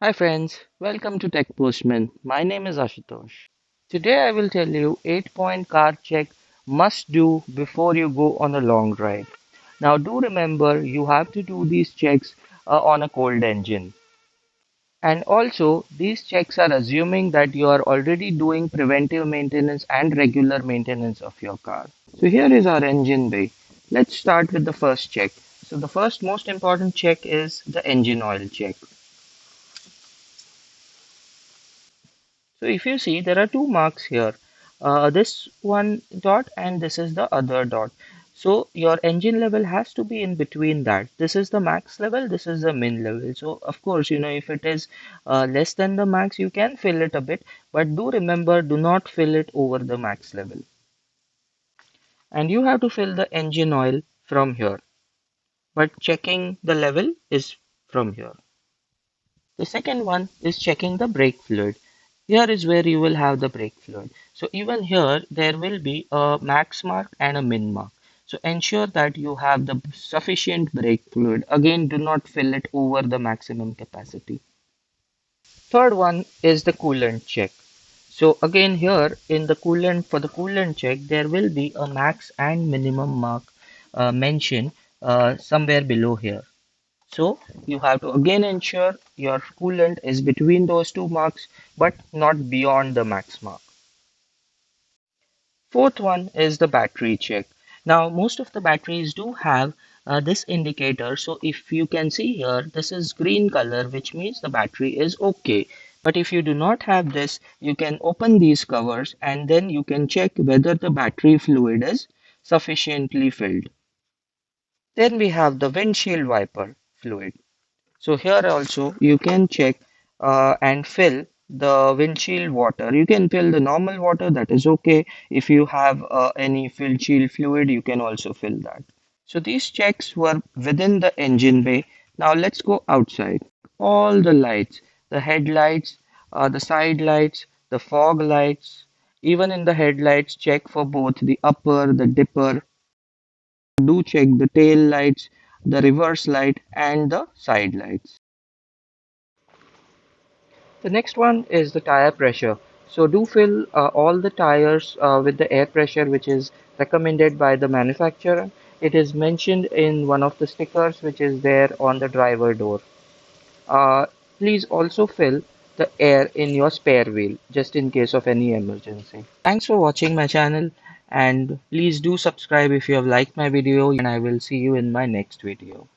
Hi friends, welcome to Tech Postman. My name is Ashutosh. Today I will tell you 8-point car check must do before you go on a long drive. Now do remember you have to do these checks on a cold engine. And also these checks are assuming that you are already doing preventive maintenance and regular maintenance of your car. So here is our engine bay. Let's start with the first check. So the first most important check is the engine oil check. So if you see, there are two marks here. This one dot and this is the other dot. So your engine level has to be in between that. This is the max level, this is the min level. So of course, if it is less than the max, you can fill it a bit, but do remember, do not fill it over the max level. And you have to fill the engine oil from here, but checking the level is from here. The second one is checking the brake fluid. Here is where you will have the brake fluid. So even here, there will be a max mark and a min mark. So ensure that you have the sufficient brake fluid. Again, do not fill it over the maximum capacity. Third one is the coolant check. So again here in the coolant, for the coolant check, there will be a max and minimum mark mentioned somewhere below here. So you have to again ensure your coolant is between those two marks, but not beyond the max mark. Fourth one is the battery check. Now, most of the batteries do have this indicator. So if you can see here, this is green color, which means the battery is okay. But if you do not have this, you can open these covers and then you can check whether the battery fluid is sufficiently filled. Then we have the windshield wiper fluid. So here also you can check and fill the windshield water. You can fill the normal water, that is okay. If you have any windshield fluid, you can also fill that. So these checks were within the engine bay. Now let's go outside. All the lights, the headlights, the side lights, the fog lights, even in the headlights, check for both the upper, the dipper. Do check the tail lights, the reverse light, and the side lights. The next one is the tire pressure. So do fill all the tires with the air pressure which is recommended by the manufacturer. It is mentioned in one of the stickers which is there on the driver door. Uh, Please also fill the air in your spare wheel just in case of any emergency. Thanks for watching my channel and please do subscribe if you have liked my video and I will see you in my next video.